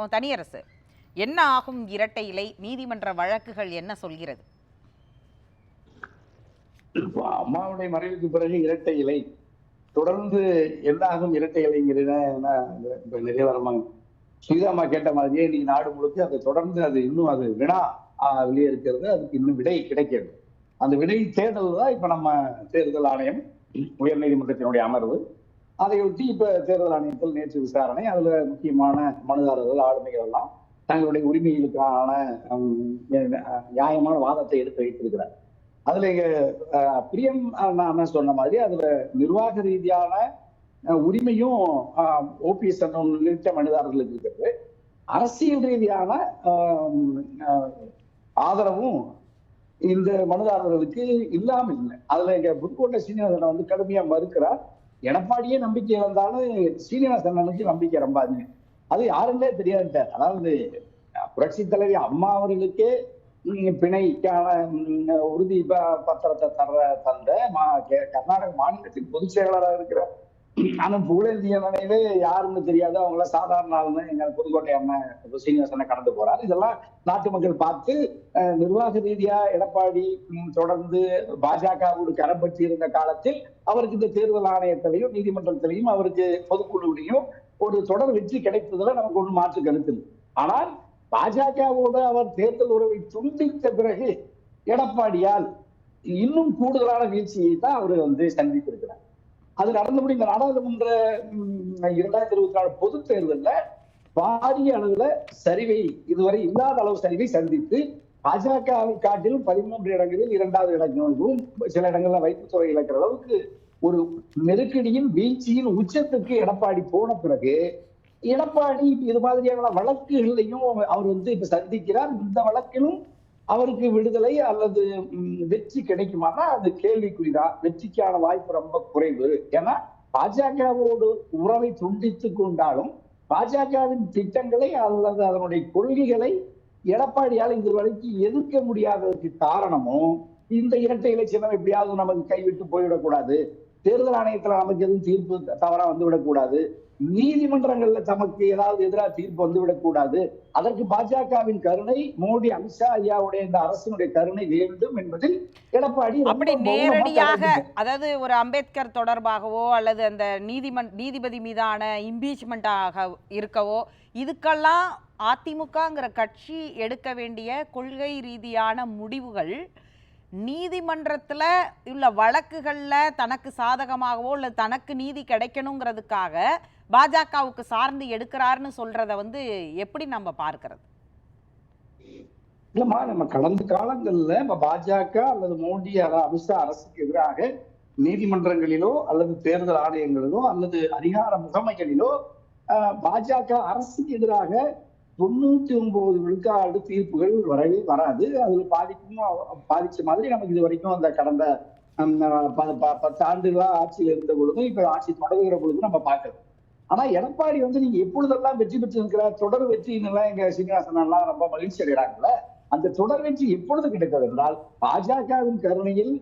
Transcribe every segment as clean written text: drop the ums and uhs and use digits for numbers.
தனியரசு என்ன ஆகும் இரட்டை இலை நீதிமன்ற வழக்குகள் என்ன சொல்கிறது? அம்மாவுடைய மறைவுக்கு பிறகு இரட்டை இலை தொடர்ந்து என்ன ஆகும் இரட்டை இலைங்கிறத நிறைய வரமாங்க. ஸ்ரீதாமா கேட்ட மாதிரியே இன்னைக்கு நாடு முழுக்க அதை தொடர்ந்து இன்னும் அது வினா வெளியே இருக்கிறது. அதுக்கு இன்னும் விடை கிடைக்கிறது. அந்த விடை தேர்தல் தான் இப்ப நம்ம தேர்தல் ஆணையம் உயர் நீதிமன்றத்தினுடைய அமர்வு. அதையொட்டி இப்ப தேர்தல் ஆணையத்தில் நேற்று விசாரணை. அதுல முக்கியமான மனுதாரர்கள் ஆளுமைகள் எல்லாம் தங்களுடைய உரிமைகளுக்கான நியாயமான வாதத்தை எடுத்து வைத்திருக்கிறார். அதுல பிரியம் நான் சொன்ன மாதிரி அதுல நிர்வாக ரீதியான உரிமையும் ஓபிஎஸ் உள்ளிட்ட மனிதர்களுக்கு இருக்கிறது. அரசியல் ரீதியான ஆதரவும் இந்த மனுதாரர்களுக்கு இல்லாம இல்லை. அதுல எங்க புதுக்கோட்டை சீனிவாசன் கடுமையா மறுக்கிறார். எடப்பாடியே நம்பிக்கை இழந்தாலும் சீனிவாசனுக்கு நம்பிக்கை ரொம்ப அதிகம். அது யாருன்னே தெரியாதுட்டார். அதாவது புரட்சி தலைவி அம்மா அவர்களுக்கே பிணைக்கான உறுதி பத்திரத்தை தந்த கர்நாடக மாநிலத்தின் பொதுச் செயலாளராக இருக்கிற ஆனா புகழேந்திய நினைவே யாருன்னு தெரியாது. அவங்கள சாதாரண ஆளுன்னு எங்க புதுக்கோட்டை அண்ணன் சீனிவாசனை கடந்து போறாரு. இதெல்லாம் நாட்டு மக்கள் பார்த்து நிர்வாக ரீதியா எடப்பாடி தொடர்ந்து பாஜகவோடு கரம் பற்றி இருந்த காலத்தில் அவருக்கு இந்த தேர்தல் ஆணையத்திலையும் நீதிமன்றத்திலையும் அவருக்கு பொதுக்குழுவிலையும் ஒரு தொடர் வெற்றி கிடைத்ததுல நமக்கு ஒன்றும் மாற்று கருத்து இல்லை. ஆனால் பாஜகவோடு அவர் தேர்தல் உறவை துண்டித்த பிறகு எடப்பாடியால் இன்னும் கூடுதலான வீழ்ச்சியை தான் அவர் சந்தித்திருக்கிறார். அது நடந்தபடி இந்த நாடாளுமன்ற 2024 பொது தேர்தலில் பாரிய அளவுல சரிவை, இதுவரை இல்லாத அளவு சரிவை சந்தித்து பாஜகவை காட்டிலும் 13 இடங்களில் 2வது இடங்களும் சில இடங்கள்ல வைப்புத்துறை இழக்கிற அளவுக்கு ஒரு நெருக்கடியின் வீழ்ச்சியின் உச்சத்துக்கு எடப்பாடி போன பிறகு எடப்பாடி இது மாதிரியான வழக்குகளையும் அவர் இப்ப சந்திக்கிறார். இந்த வழக்கிலும் அவருக்கு விடுதலை அல்லது வெற்றி கிடைக்குமானா அது கேள்விக்குறிதான். வெற்றிக்கான வாய்ப்பு ரொம்ப குறைவு. ஏன்னா பாஜகவோடு உறவை துண்டித்து கொண்டாலும் பாஜகவின் திட்டங்களை அல்லது அதனுடைய கொள்கைகளை எடப்பாடியால் இது வரைக்கும் எதிர்க்க முடியாததற்கு காரணமும் இந்த இரட்டை இலை சின்னம் எப்படியாவது நமக்கு கைவிட்டு போய்விடக்கூடாது, தேர்தல் ஆணையத்துல நமக்கு எதுவும் தீர்ப்பு தவறா வந்துவிடக்கூடாது, நீதிமன்றங்கள்ல தமக்கு ஏதாவது எதிராக தீர்ப்பு வந்துவிடக்கூடாது, அதற்கு பாஜகவின் கருணை, மோடி அமித்ஷா ஐயாவுடைய இந்த அரசினுடைய கருணை வேண்டும் என்பதில் எடப்பாடி அப்படி நேரடியாக, அதாவது ஒரு அம்பேத்கர் தொடர்பாகவோ அல்லது அந்த நீதிபதி மீதான இம்பீச்மெண்டாக இருக்கவோ இதுக்கெல்லாம் அதிமுகங்கிற கட்சி எடுக்க வேண்டிய கொள்கை ரீதியான முடிவுகள் நீதிமன்றத்துல உள்ள வழக்குகள்ல தனக்கு சாதகமாகவோ இல்ல தனக்கு நீதி கிடைக்கணுங்கிறதுக்காக பாஜகவுக்கு சார்ந்து எடுக்கிறாருன்னு சொல்றத எப்படி நம்ம பார்க்கிறது? இல்லம்மா, நம்ம கடந்த காலங்கள்ல பாஜக அல்லது மோடி அமித்ஷா அரசுக்கு எதிராக நீதிமன்றங்களிலோ அல்லது தேர்தல் ஆணையங்களிலோ அல்லது அதிகார முகமைகளிலோ பாஜக அரசுக்கு எதிராக 99 விழுக்காடு தீர்ப்புகள் வரவே வராது. அதுல பாதிச்ச மாதிரி நமக்கு இது வரைக்கும் அந்த கடந்த 10 ஆண்டுகளா ஆட்சியில் இருந்த பொழுதும் இப்ப ஆட்சி தொடங்குகிற பொழுதும் நம்ம பார்க்கலாம். ஆனா எடப்பாடி நீங்க எப்பொழுதெல்லாம் வெற்றி பெற்று இருக்கிறார், தொடர் வெற்றிலாம் எங்க சீனிவாசன் எல்லாம் ரொம்ப மகிழ்ச்சி அடைகிறாங்கல்ல, அந்த தொடர் வெற்றி எப்பொழுது கிடைக்கிறது என்றால் பாஜகவின் கருணையில்,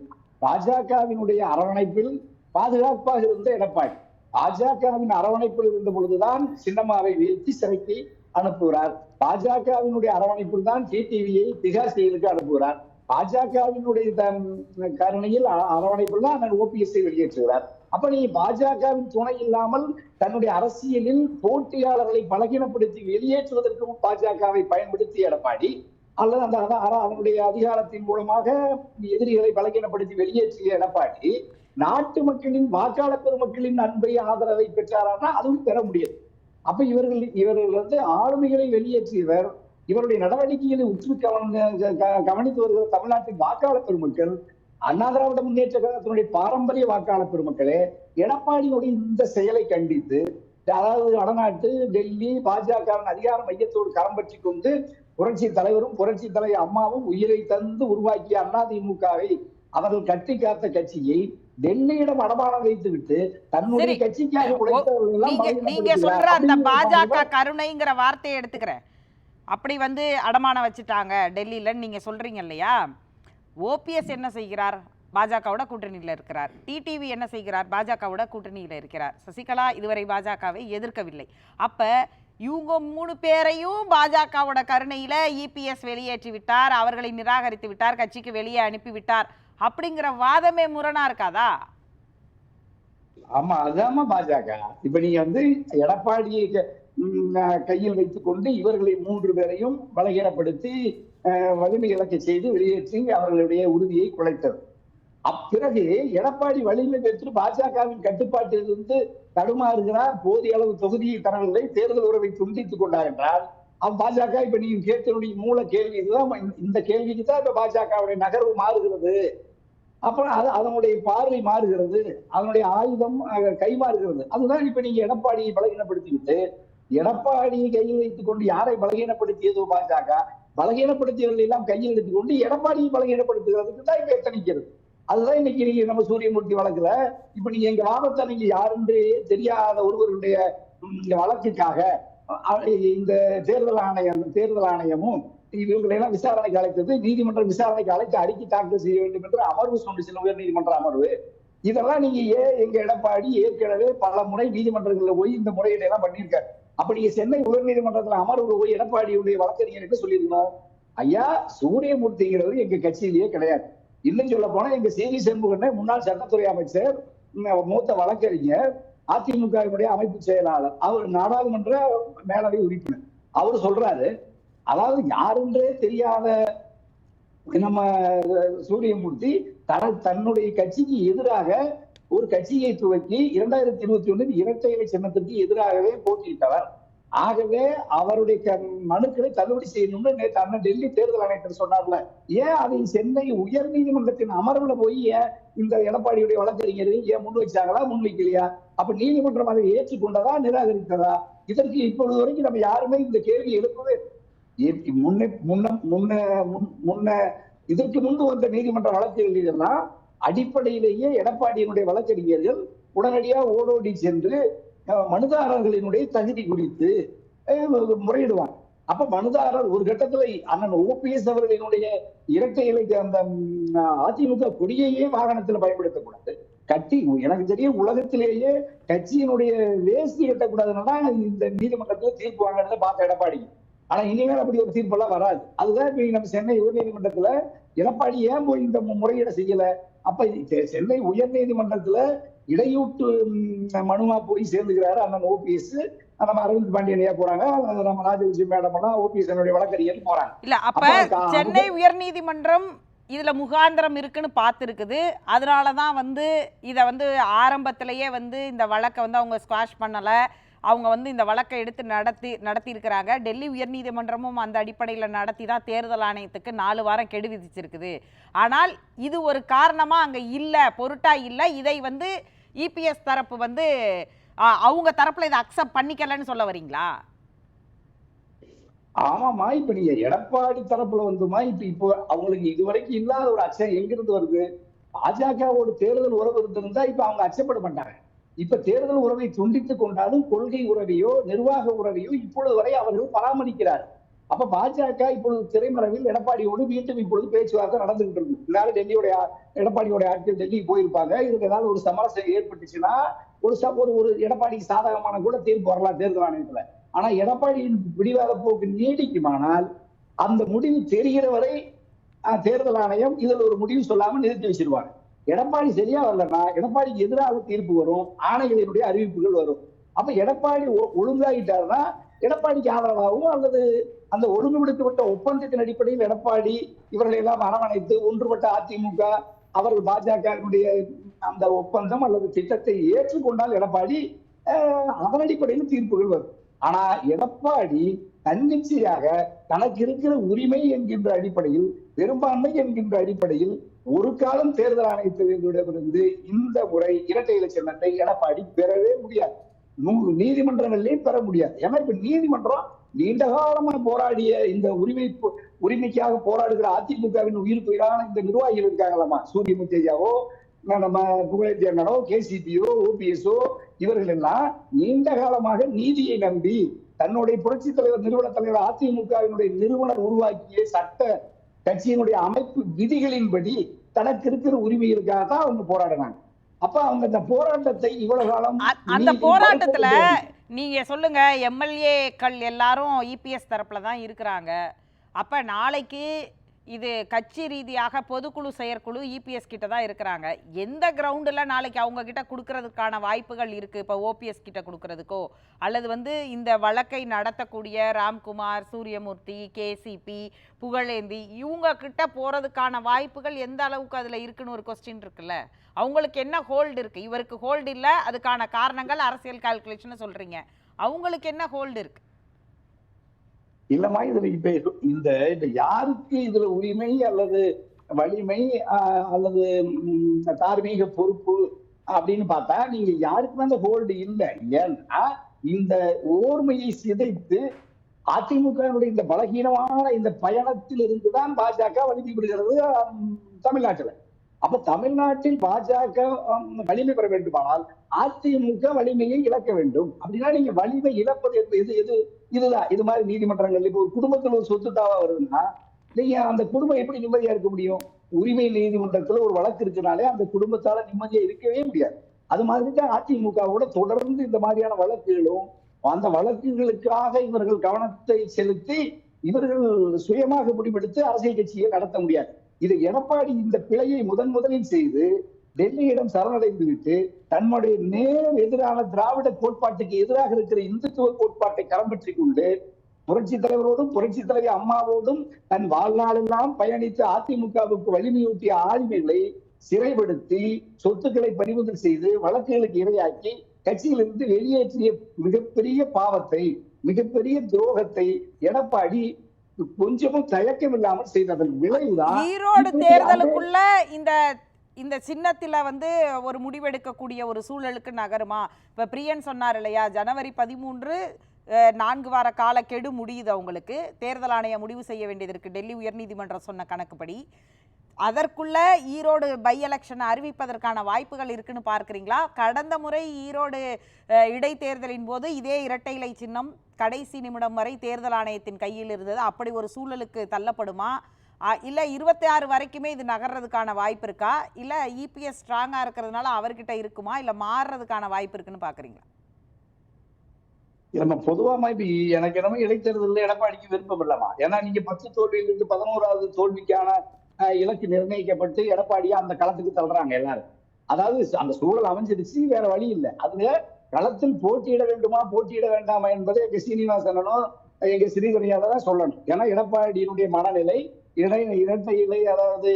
பாஜகவினுடைய அரவணைப்பில் பாதுகாப்பாக இருந்த எடப்பாடி பாஜகவின் அரவணைப்பில் இருந்த பொழுதுதான் சின்னம்மாவை வீழ்த்தி சிறைக்கு அனுப்புகிறார். பாஜகவினுடைய அரவணைப்பில் தான் டிடிவியை திகார் செயலுக்கு அனுப்புகிறார். பாஜகவினுடைய கருணையில் அரவணைப்பில் தான் ஓபிஎஸ்ஐ வெளியேற்றுகிறார். அப்ப நீ பாஜகவின் துணை இல்லாமல் தன்னுடைய அரசியலில் போட்டியாளர்களை பலகீனப்படுத்தி வெளியேற்றுவதற்கும் பாஜகவை பயன்படுத்தி எடப்பாடி அல்லது அதனுடைய அதிகாரத்தின் மூலமாக எதிரிகளை பலகீனப்படுத்தி வெளியேற்றிய எடப்பாடி நாட்டு மக்களின் வாக்காளர் பெருமக்களின் அன்பை ஆதரவை பெற்றாரானா அதுவும் பெற முடியாது. அப்ப இவர்கள் ஆளுமைகளை வெளியேற்றியவர். இவருடைய நடவடிக்கைகளை உற்று கவனித்து வருகிற தமிழ்நாட்டின் வாக்காளர் பெருமக்கள், அண்ணா திராவிட முன்னேற்ற கழகத்தினுடைய பாரம்பரிய வாக்காளர் பெருமக்களே எடப்பாடியினுடைய இந்த செயலை கண்டித்து, அதாவது வடநாட்டு டெல்லி பாஜக அதிகார மையத்தோடு கரம் பற்றி கொண்டு புரட்சி தலைவரும் புரட்சி தலைவர் அம்மாவும் உயிரை தந்து உருவாக்கிய அதிமுகவை அவர்கள் கட்டி காத்த கட்சியை டெல்லியிடம் அடமானம் வைத்து விட்டு தன்னுடைய கட்சிக்காக நீங்க சொல்ற அந்த பாஜக கருணைங்கிற வார்த்தையை எடுத்துக்கிறேன். அப்படி அடமானம் வச்சுட்டாங்க டெல்லியில நீங்க சொல்றீங்க இல்லையா? ஓபிஎஸ் என்ன செய்கிறார்? பாஜகவோட கூட்டணியில் இருக்கிறார். டிடிவி என்ன செய்கிறார்? பாஜகவோட கூட்டணியில் இருக்கிறார். சசிகலா இதுவரை பாஜகவை எதிர்க்கவில்லை. அப்ப இவங்க 3 பேரையும் பாஜகவோட கருணையில இபிஎஸ் வெளியேற்றி விட்டார், அவர்களை நிராகரித்து விட்டார், கட்சிக்கு வெளியே அனுப்பி விட்டார் அப்படிங்கிற வாதமே முரணா இருக்காதா? ஆமா, அதாம பாஜக. இப்ப நீங்க எடப்பாடியை கையில் வைத்துக் கொண்டு இவர்களை 3 பேரையும் பலகீனப்படுத்தி வலிமை இழக்க செய்து வெளியேற்றி அவர்களுடைய உறுதியை குலைத்தது. அப்பிறகு எடப்பாடி வலிமை பெற்று பாஜகவின் கட்டுப்பாட்டிலிருந்து தடுமாறுகிறார், போதிய அளவு தொகுதியை தரவில்லை, தேர்தல் உறவை துண்டித்துக் கொண்டார் என்றால் பாஜக இப்ப நீங்க கேட்கக்கூடிய மூல கேள்வி இதுதான். இந்த கேள்விக்கு தான் இப்ப பாஜகவுடைய நகர்வு மாறுகிறது. அப்புறம் அதனுடைய பார்வை மாறுகிறது, அதனுடைய ஆயுதம் கைமாறுகிறது. அதுதான் இப்ப நீங்க எடப்பாடியை பலகீனப்படுத்திவிட்டு எடப்பாடியை கையில் வைத்துக் கொண்டு யாரை பலகீனப்படுத்தியதோ பாஜக, பலகீனப்படுத்தியவர்கள் எல்லாம் கையில் எடுத்துக் கொண்டு எடப்பாடியை பலகீனப்படுத்துகிறதுக்கு தான் இப்ப எத்தனிக்கிறது. அதுதான் இன்னைக்கு நீங்க நம்ம சூரியமூர்த்தி வழக்குல இப்ப நீங்க எங்க வாதத்தை நீங்க யாருன்னு தெரியாத ஒருவருடைய வழக்குக்காக இந்த தேர்தல் ஆணையமும் இவங்களை எல்லாம் விசாரணைக்கு அழைத்தது, நீதிமன்ற விசாரணைக்கு அழைத்து அறிக்கை தாக்கல் செய்ய வேண்டும் என்று அமர்வு சொன்ன உயர் நீதிமன்ற அமர்வு. இதெல்லாம் நீங்க எங்க எடப்பாடி ஏற்கனவே பல முறை நீதிமன்றங்களில் போய் இந்த முறையீடு எல்லாம் பண்ணியிருக்காரு. அப்ப நீங்க சென்னை உயர் நீதிமன்றத்துல அமர்வுல போய் எடப்பாடியுடைய வழக்கறிஞருக்கு சொல்லியிருக்கணும், ஐயா சூரியமூர்த்திங்கிறது எங்க கட்சியிலேயே கிடையாது. இன்னும் சொல்ல போனா எங்க சேவி சண்முகன் முன்னாள் சட்டத்துறை அமைச்சர், மூத்த வழக்கறிஞர், அதிமுகவினுடைய அமைப்பு செயலாளர், அவர் நாடாளுமன்ற மேலவை உறுப்பினர். அவர் சொல்றாரு, அதாவது யாருன்றே தெரியாத நம்ம சூரியமூர்த்தி தன்னுடைய கட்சிக்கு எதிராக ஒரு கட்சியை துவக்கி 2021 இரட்டை இலை சின்னத்திற்கு எதிராகவே போட்டியிட்டவர். ஆகவே அவருடைய மனுக்களை தள்ளுபடி செய்யணும்னு நேற்று அண்ணன் டெல்லி தேர்தல் ஆணையத்தில் சொன்னார்ல, ஏன் அதை சென்னை உயர் நீதிமன்றத்தின் அமர்வுல போய் ஏன் இந்த எடப்பாடியுடைய வழக்கறிஞர்கள் ஏன் முன் வச்சாங்களா, முன் வைக்கலையா? அப்ப நீதிமன்றம் அதை ஏற்றுக்கொண்டதா நிராகரித்ததா? இதற்கு இப்பொழுது வரைக்கும் நம்ம யாருமே இந்த கேள்வி எழுப்பவே. இதற்கு முன்பு வந்த நீதிமன்ற வழக்குகள் எல்லாம் அடிப்படையிலேயே எடப்பாடியினுடைய வழக்கறிஞர்கள் உடனடியா ஓடோடி சென்று மனுதாரர்களினுடைய தகுதி குறித்து முறையிடுவாங்க. அப்ப மனுதாரர் ஒரு கட்டத்துல அண்ணன் ஓபிஎஸ் அவர்களினுடைய இரட்டை இலை அந்த அதிமுக கொடியையே வாகனத்துல பயன்படுத்தக்கூடாது, கட்டி எனக்கு தெரியும் உலகத்திலேயே கட்சியினுடைய வேஸ்டி கட்டக்கூடாதுன்னா இந்த நீதிமன்றத்துல தீர்ப்பு வாங்கினதை பார்த்த எடப்பாடி. ஆனா இனிமேல் அப்படி ஒரு தீர்ப்பெல்லாம் வராது. அதுதான் இப்ப நம்ம சென்னை உயர் நீதிமன்றத்துல எடப்பாடி ஏன் போய் இந்த முறையீடு செய்யல? அப்ப சென்னை உயர் நீதிமன்றத்துல இடையூட்டு மனுவா போய் சேர்ந்துக்கிறாரு அண்ணன் ஓபிஎஸ், நம்ம அரவிந்த் பாண்டியனையா போறாங்க, நம்ம ராஜவிஜய் மேடம் எல்லாம் ஓபிஎஸ் வழக்கறிஞர் போறாங்க. இல்ல அப்ப சென்னை உயர் நீதிமன்றம் இதுல முகாந்திரம் இருக்குன்னு பார்த்துருக்குது. அதனாலதான் இத ஆரம்பத்திலேயே இந்த வழக்கை அவங்க ஸ்குவாஷ் பண்ணல, அவங்க இந்த வழக்கை எடுத்து நடத்தி இருக்கிறாங்க. டெல்லி உயர்நீதிமன்றமும் அந்த அடிப்படையில் நடத்தி தான் தேர்தல் ஆணையத்துக்கு 4 வாரம் கெடு விதிச்சிருக்குது. ஆனால் இது ஒரு காரணமா அங்க இல்ல, பொருட்டா இல்ல. இதை இபிஎஸ் தரப்பு அவங்க தரப்புல இதை அக்செப்ட் பண்ணிக்கலன்னு சொல்ல வரீங்களா? ஆமாமா, இப்ப நீங்க எடப்பாடி தரப்புல இப்போ அவங்களுக்கு இதுவரைக்கும் இல்லாத ஒரு அச்சம் எங்கிருந்து வருது? பாஜகவோட தேர்தல் உறவு இருந்திருந்தா இப்ப அவங்க அச்சப்பட மாட்டாங்க. இப்ப தேர்தல் உறவை துண்டித்துக் கொண்டாலும் கொள்கை உறவையோ நிர்வாக உறவையோ இப்பொழுது வரை அவர்கள் பராமரிக்கிறார். அப்ப பாஜக இப்பொழுது திரைமறைவில் எடப்பாடியோடு மீண்டும் இப்பொழுது பேச்சுவார்த்தை நடந்துகிட்டு இருக்கு. எல்லாரும் எடப்பாடியோட ஆட்கள் டெல்லி போயிருப்பாங்க. இதுக்கு ஏதாவது ஒரு சமரசம் ஏற்பட்டுச்சுன்னா ஒரு எடப்பாடிக்கு சாதகமான கூட தீர்ப்பு வரலாம் தேர்தல் ஆணையத்துல. ஆனா எடப்பாடியின் பிடிவாத போக்கு நீடிக்குமானால் அந்த முடிவு தெரிகிற வரை தேர்தல் ஆணையம் இதுல ஒரு முடிவு சொல்லாம நிறுத்தி வச்சிருவாங்க. எடப்பாடி சரியா வரலன்னா எடப்பாடிக்கு எதிராக தீர்ப்பு வரும், ஆணைகளினுடைய அறிவிப்புகள் வரும். அப்ப எடப்பாடி ஒழுங்காயிட்டாருன்னா எடப்பாடிக்கு ஆதரவாகவும் அல்லது அந்த ஒழுங்குபடுத்தப்பட்ட ஒப்பந்தத்தின் அடிப்படையில் எடப்பாடி இவர்களை எல்லாம் அரவணைத்து ஒன்றுபட்ட அதிமுக அவர்கள் பாஜகவினுடைய அந்த ஒப்பந்தம் அல்லது திட்டத்தை ஏற்றுக்கொண்டால் எடப்பாடி அதன் அடிப்படையில் தீர்ப்புகள் வரும். ஆனா எடப்பாடி தன்னிச்சையாக தனக்கு இருக்கிற உரிமை என்கின்ற அடிப்படையில், பெரும்பான்மை என்கின்ற அடிப்படையில் ஒரு காலம் தேர்தல் ஆணையத்திலிருந்து இந்த முறை இரட்டை இலை சின்னத்தை எடப்பாடி பெறவே முடியாது, நீதிமன்றங்களிலேயும் பெற முடியாது. ஏன்னா இப்ப நீதிமன்றம் நீண்ட காலமா போராடிய இந்த உரிமைக்காக போராடுகிற அதிமுகவின் உயிரான இந்த நிர்வாகிகள் இருக்காங்களாமா, சூரியமுத்தையாவோ நம்ம புகழேந்தி அண்ணனோ கேசிபியோ ஓபிஎஸ்ஓ இவர்கள் எல்லாம் நீண்ட காலமாக நீதியை நம்பி தன்னுடைய புரட்சி தலைவர் நிறுவன தலைவர் அதிமுகவினுடைய நிறுவனர் உருவாக்கிய சட்ட கட்சியினுடைய அமைப்பு விதிகளின்படி தனக்கு இருக்கிற உரிமைகளுக்காக தான் அவங்க போராடினாங்க. அப்ப அவங்க இந்த போராட்டத்தை இவ்வளவு காலம் அந்த போராட்டத்துல நீங்க சொல்லுங்க, எம்எல்ஏக்கள் எல்லாரும் இபிஎஸ் தரப்புல தான் இருக்கிறாங்க. அப்ப நாளைக்கு இது கட்சி ரீதியாக பொதுக்குழு செயற்குழு இபிஎஸ் கிட்ட தான் இருக்கிறாங்க. எந்த கிரவுண்டில் நாளைக்கு அவங்க கிட்ட கொடுக்கறதுக்கான வாய்ப்புகள் இருக்கு? இப்போ ஓபிஎஸ் கிட்ட கொடுக்கறதுக்கோ அல்லது இந்த வழக்கை நடத்தக்கூடிய ராம்குமார், சூரியமூர்த்தி, கேசிபி, புகழேந்தி இவங்க கிட்ட போறதுக்கான வாய்ப்புகள் எந்த அளவுக்கு அதுல இருக்குன்னு ஒரு கொஸ்டின் இருக்குல்ல. அவங்களுக்கு என்ன ஹோல்டு இருக்கு? இவருக்கு ஹோல்டு இல்லை, அதுக்கான காரணங்கள் அரசியல் கால்குலேஷன் சொல்றீங்க. அவங்களுக்கு என்ன ஹோல்டு இருக்கு? இல்லம்மா, இதுல இப்ப யாருக்கு இதுல உரிமை அல்லது வலிமை அல்லது தார்மீக பொறுப்பு அப்படின்னு பார்த்தா நீங்க யாருக்குமே அந்த ஹோல்டு இல்லை. ஏன்னா இந்த ஓர்மையை சிதைத்து அதிமுகவுடைய இந்த பலகீனமான இந்த பயணத்தில் இருந்துதான் பாஜக வலிமை பெறுகிறது தமிழ்நாட்டுல. அப்ப தமிழ்நாட்டில் பாஜக வலிமை பெற வேண்டுமானால் அதிமுக வலிமையை இழக்க வேண்டும். அப்படின்னா நீங்க வலிமை இழப்பது இதுதான். இது மாதிரி நீதிமன்றங்கள் இப்போ ஒரு குடும்பத்தில் ஒரு சொத்து தாவா வருதுன்னா நீங்க அந்த குடும்பம் எப்படி நிம்மதியா இருக்க முடியும்? உரிமை நீதிமன்றத்துல ஒரு வழக்கு இருக்குனாலே அந்த குடும்பத்தால நிம்மதியா இருக்கவே முடியாது. அது மாதிரி தான் அதிமுகவோட தொடர்ந்து இந்த மாதிரியான வழக்குகளும் அந்த வழக்குகளுக்காக இவர்கள் கவனத்தை செலுத்தி இவர்கள் சுயமாக முடிவெடுத்து அரசியல் கட்சியை நடத்த முடியாது. இது எடப்பாடி இந்த பிழையை முதலில் செய்து டெல்லியிடம் சரணடைந்து விட்டு தன்னுடைய நேர் எதிரான திராவிட கோட்பாட்டுக்கு எதிராக இருக்கிற இந்துத்துவ கோட்பாட்டை கரம் பற்றி கொண்டு புரட்சி தலைவரோடும் புரட்சி தலைவி அம்மாவோடும் தன் வாழ்நாளெல்லாம் பயணித்து அதிமுகவுக்கு வலிமையூட்டிய ஆளுமைகளை சிறைப்படுத்தி சொத்துக்களை பறிமுதல் செய்து வழக்குகளுக்கு இரையாக்கி கட்சியிலிருந்து வெளியேற்றிய மிகப்பெரிய பாவத்தை, மிகப்பெரிய துரோகத்தை எடப்பாடி கொஞ்சமும் தயக்கம் இல்லாமல் செய்ததன் விளைவுதான் ஈரோடு தேர்தலுக்குள்ள இந்த சின்னத்துல ஒரு முடிவெடுக்கக்கூடிய ஒரு சூழலுக்கு நகருமா? இப்ப பிரியன் சொன்னார் இல்லையா, ஜனவரி 13 4 வார கால கெடு முடியுது அவங்களுக்கு. தேர்தல் ஆணையம் முடிவு செய்ய வேண்டியது இருக்கு டெல்லி உயர்நீதிமன்றம் சொன்ன கணக்குப்படி. அதற்குள்ள ஈரோடு பை எலெக்ஷனை அறிவிப்பதற்கான வாய்ப்புகள் இருக்குன்னு பார்க்குறீங்களா? கடந்த முறை ஈரோடு இடைத்தேர்தலின் போது இதே இரட்டை இலை சின்னம் கடைசி நிமிடம் வரை தேர்தல் ஆணையத்தின் கையில் இருந்தது. அப்படி ஒரு சூழலுக்கு தள்ளப்படுமா? இல்லை 26 வரைக்குமே இது நகர்றதுக்கான வாய்ப்பு இருக்கா? இல்லை இபிஎஸ் ஸ்ட்ராங்காக இருக்கிறதுனால அவர்கிட்ட இருக்குமா? இல்லை மாறுறதுக்கான வாய்ப்பு இருக்குன்னு பார்க்குறீங்களா? நம்ம பொதுவாக இப்ப எனக்கு என்னமோ இடைத்தேர்தலில் எடப்பாடிக்கு விருப்பம் இல்லமா. ஏன்னா நீங்க 10 தோல்வியிலிருந்து 11வது தோல்விக்கான இலக்கு நிர்ணயிக்கப்பட்டு எடப்பாடியா அந்த களத்துக்கு தள்ளுறாங்க எல்லாரும். அதாவது அந்த சூழல் அமைஞ்சிருச்சு, வேற வழி இல்லை. அதுல களத்தில் போட்டியிட வேண்டுமா போட்டியிட வேண்டாமா என்பதை எங்க சீனிவாசனும் எங்க ஸ்ரீதரியால தான் சொல்லணும். ஏன்னா எடப்பாடியினுடைய மனநிலை இரட்டை இலை, அதாவது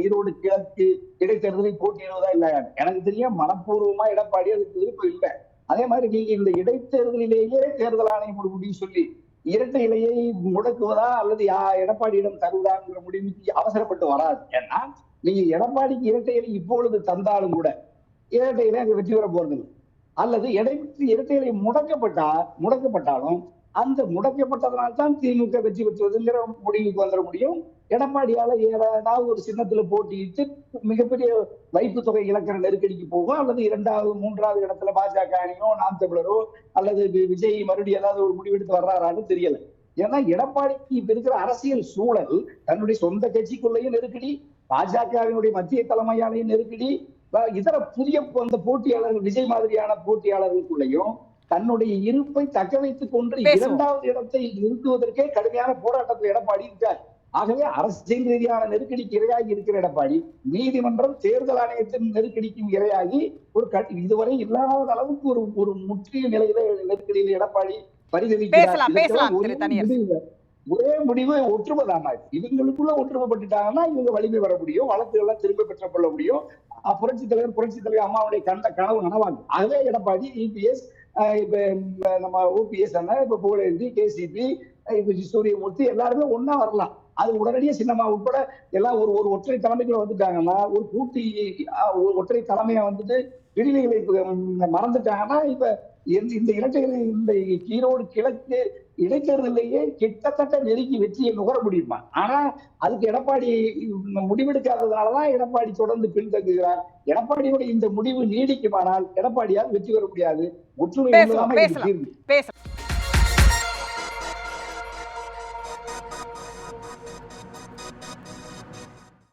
ஈரோடு கிழக்கு இடைத்தேர்தலில் போட்டியிடுவதா இல்லை எனக்கு தெரியும். மனப்பூர்வமா எடப்பாடி அதுக்கு விருப்பம் இல்லை. அதே மாதிரி நீங்க இந்த இடைத்தேர்தலிலேயே தேர்தல் ஆணையம் ஒரு முடிவு சொல்லி இரட்டை இலையை முடக்குவதா அல்லது எடப்பாடியிடம் தருவதாங்கிற முடிவுக்கு அவசரப்பட்டு வராது. ஏன்னா நீங்க எடப்பாடிக்கு இரட்டை இலை இப்பொழுது தந்தாலும் கூட இரட்டை இலை அங்க வெற்றி பெற போறது அல்லது இரட்டை இலை முடக்கப்பட்டாலும் அந்த முடக்கப்பட்டதனால்தான் திமுக வெற்றி பெற்றுவதுங்கிற முடிவுக்கு வந்துட முடியும். எடப்பாடியால ஏதாவது ஒரு சின்னத்துல போட்டியிட்டு மிகப்பெரிய வைப்பு தொகை இலக்கிற நெருக்கடிக்கு போகும், அல்லது 2வது 3வது இடத்துல பாஜக அணியோ நாம் தமிழரோ அல்லது விஜய் மறுபடியும் ஏதாவது ஒரு முடிவெடுத்து வர்றாரான்னு தெரியல. ஏன்னா எடப்பாடிக்கு இப்ப இருக்கிற அரசியல் சூழல் தன்னுடைய சொந்த கட்சிக்குள்ளேயும் நெருக்கடி, பாஜகவினுடைய மத்திய தலைமையாலையும் நெருக்கடி, இதர புதிய அந்த போட்டியாளர்கள் விஜய் மாதிரியான போட்டியாளர்களுக்குள்ளேயும் தன்னுடைய இருப்பை தக்க வைத்துக் கொண்டு 2வது இடத்தை நிறுத்துவதற்கே கடுமையான போராட்டத்தில் எடப்பாடி இருக்கார். ஆகவே அரசியல் ரீதியான நெருக்கடிக்கு இரையாகி இருக்கிற எடப்பாடி நீதிமன்றம் தேர்தல் ஆணையத்தின் நெருக்கடிக்கும் இரையாகி இதுவரை இல்லாத அளவுக்கு ஒரு முற்றிய நிலையில நெருக்கடியில் எடப்பாடி பரிதவிக்கிறார். ஒரே முடிவு ஒற்றுமைதான். இவங்களுக்குள்ள ஒற்றுமைப்பட்டுட்டாங்கன்னா இவங்க வலிமை வர முடியும், வழக்குகள்லாம் திரும்ப பெற்றுக் கொள்ள முடியும். புரட்சி தலைவர் அம்மாவுடைய கனவு நனவாங்க. ஆகவே எடப்பாடி இபிஎஸ் இப்ப நம்ம ஓபிஎஸ் அண்ணா, இப்ப புகழேந்தி, கேசிபி, இப்ப சூரியமூர்த்தி எல்லாருமே ஒன்னா வரலாம். அது உடனடியே சின்னமா உட்பட எல்லாம் ஒரு ஒற்றை தலைமைக்குள்ள வந்துட்டாங்கன்னா, ஒரு கூட்டி ஒற்றை தலைமையா விடுதலைகளை மறந்துட்டாங்கன்னா இப்ப இந்த இந்த ஈரோடு கிழக்கு இடைத்தேர்தலையே கிட்டத்தட்ட நெருக்கி வெற்றியை நுகர முடியுமா? ஆனா அதுக்கு எடப்பாடி முடிவெடுக்காததுனாலதான் எடப்பாடி தொடர்ந்து பின்தங்குகிறார். எடப்பாடியோட இந்த முடிவு நீடிக்குமானால் எடப்பாடியால் வெற்றி பெற முடியாது. ஒற்றுமை